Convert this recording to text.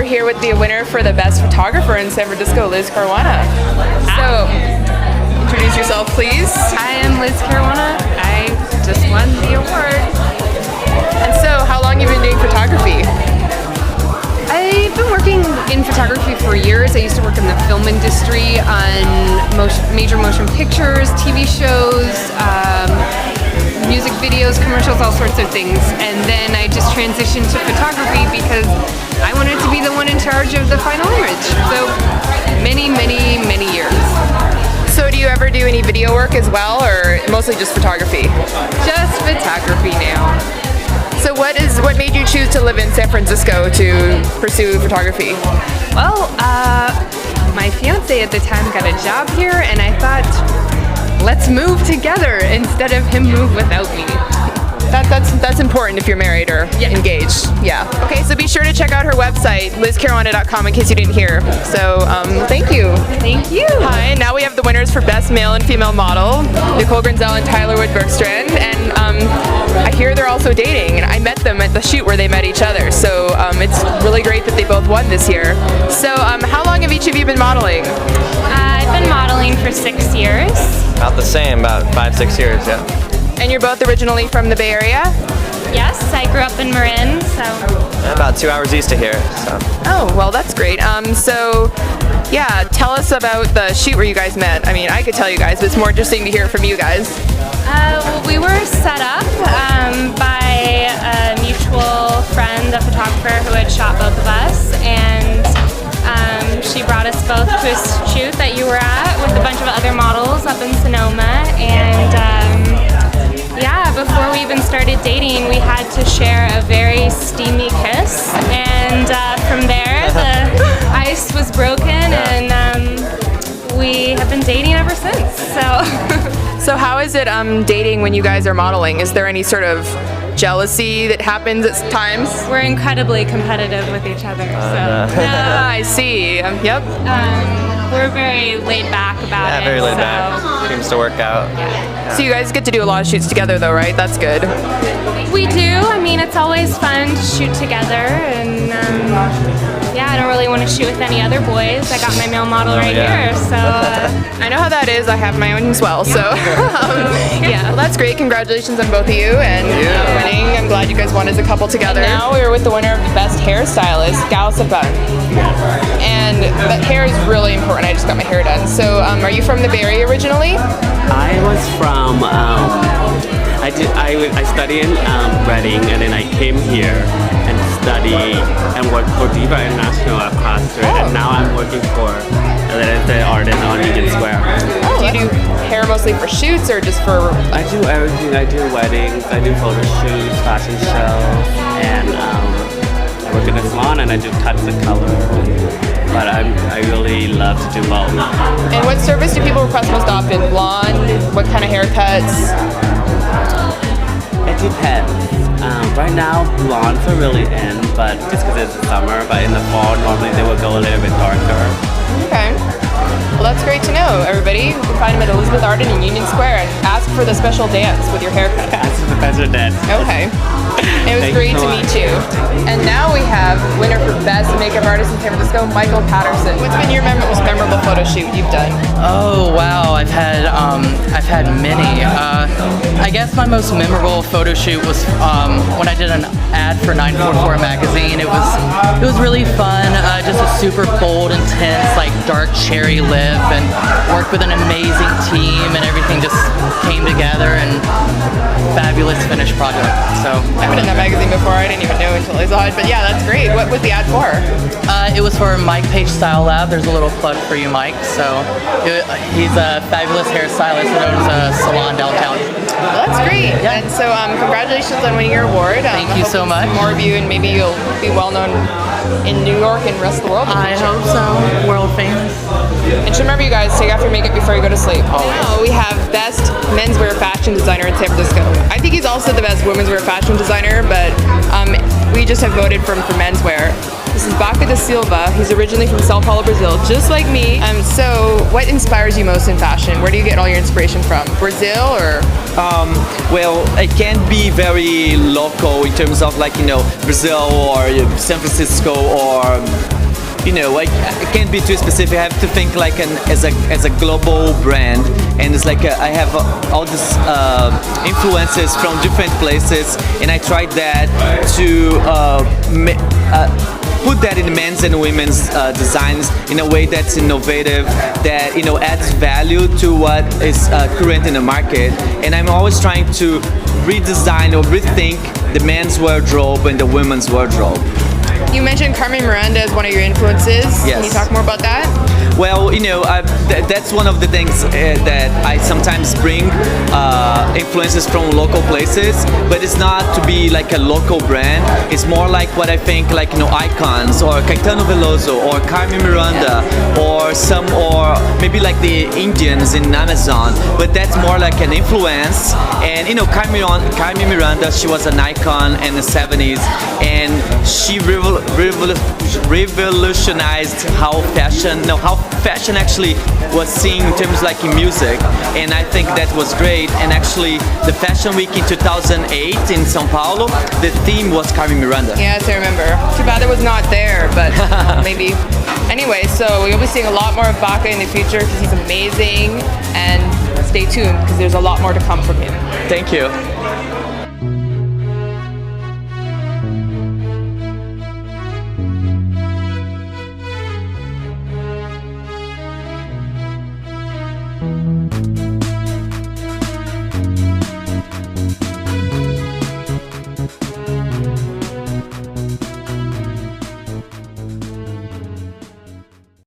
here with the winner for the best photographer in San Francisco, Liz Caruana. So, introduce yourself, please. Hi, I'm Liz Caruana. I just won the award. And so, how long have you been doing photography? I've been working in photography for years. I used to work in the film industry on major motion pictures, TV shows, music videos, commercials, all sorts of things. And then I just transitioned to photography because I wanted to be the one in charge of the final image. So many, many, many years. So do you ever do any video work as well, or mostly just photography? Just photography now. So what made you choose to live in San Francisco to pursue photography? Well, my fiance at the time got a job here, and I thought, let's move together instead of him move without me. That's important if you're married or engaged. Yeah. Okay, so be sure to check out her website, lizcaruana.com, in case you didn't hear. So, thank you. Thank you. Hi, and now we have the winners for Best Male and Female Model, Nicole Grenzel and Tyler Wood-Bergstrand, and I hear they're also dating, and I met them at the shoot where they met each other, so it's really great that they both won this year. So, how long have each of you been modeling? I've been modeling for 6 years. About the same, about 5-6 years, yeah. And you're both originally from the Bay Area? Yes, I grew up in Marin, so. About 2 hours east of here, so. Oh, well, that's great. So, yeah, tell us about the shoot where you guys met. I mean, I could tell you guys, but it's more interesting to hear from you guys. Well, we were set up by a mutual friend, a photographer who had shot both of us, and she brought us both to a shoot that you were at with a bunch of other models up in Sonoma, and yeah, before we even started dating, we had to share a very steamy kiss, and from there the ice was broken, and we have been dating ever since. So how is it dating when you guys are modeling? Is there any sort of jealousy that happens at times? We're incredibly competitive with each other. I see. Yep. We're very laid back about it. Yeah, very laid back. Seems to work out. Yeah. So you guys get to do a lot of shoots together though, right? That's good. We do. I mean, it's always fun to shoot together, and yeah, I don't really want to shoot with any other boys. I got my male model right here, so. I know how that is. I have my own as well, so. Yeah, well, that's great. Congratulations on both of you and winning. I'm glad you guys won as a couple together. And now we're with the winner of the Best Hairstylist, Galsapa. And that hair is really important. I just got my hair done. So, are you from the Bay Area originally? I was from, I studied in Reading, and then I came here and studied and worked for Diva International at Costa, and now I'm working for the artist on Union Square. Oh, do you do hair mostly for shoots or just for? I do everything. I do weddings, I do photo shoots, fashion shows, and I work in a salon, and I do cuts and color. But I really love to do both. And what service do people request most often? Blonde? What kind of haircuts? It depends. Right now, blondes are really in, but just because it's the summer. But in the fall, normally they will go a little bit darker. Okay. Well, that's great to know, everybody. You can find them at Elizabeth Arden in Union Square and ask for the special dance with your haircut. Ask for the special dance. Okay. It was great to meet you. And now we have winner for Best Makeup Artist in San Francisco, Michael Patterson. What's been your most memorable photo shoot you've done? Oh wow, I've had many. I guess my most memorable photo shoot was when I did an ad for 944 magazine. It was really fun. Just a super bold, intense, like dark cherry lip, and worked with an amazing team, and everything just came together, and fabulous finished project. So I've been in that magazine before. I didn't even know until I saw it. But yeah, that's great. What was the ad for? It was for Mike Page Style Lab. There's a little plug for you, Mike. So he's a fabulous hairstylist that owns a salon downtown. Well, that's great. Yeah. And so congratulations on winning your award. Thank you so much. More of you, and maybe you'll be well known in New York and the rest of the world. I hope so. World famous. And just remember, you guys, take off your makeup before you go to sleep. Now we have Best Menswear Fashion Designer in San Francisco. I think he's also the best womenswear fashion designer, but we just have voted for him for menswear. This is Baca da Silva. He's originally from Sao Paulo, Brazil, just like me. So what inspires you most in fashion? Where do you get all your inspiration from? Brazil or? Well, it can be very local in terms of Brazil or San Francisco or I can't be too specific. I have to think like as a global brand, and it's like I have all these influences from different places, and I tried that to put that in men's and women's designs in a way that's innovative, that adds value to what is current in the market. And I'm always trying to redesign or rethink the men's wardrobe and the women's wardrobe. You mentioned Carmen Miranda as one of your influences. Yes. Can you talk more about that? Well, that's one of the things that I sometimes bring influences from local places, but it's not to be like a local brand. It's more like what I think, like icons, or Caetano Veloso, or Carmen Miranda, or maybe like the Indians in Amazon. But that's more like an influence. And Carmen Miranda, she was an icon in the 70s, and she revolutionized how fashion actually was seen in terms like in music, and I think that was great. And actually the Fashion Week in 2008 in São Paulo, the theme was Carmen Miranda. Yes, I remember. Too bad it was not there, but maybe. Anyway, so you'll be seeing a lot more of Baca in the future because he's amazing, and stay tuned because there's a lot more to come from him. Thank you.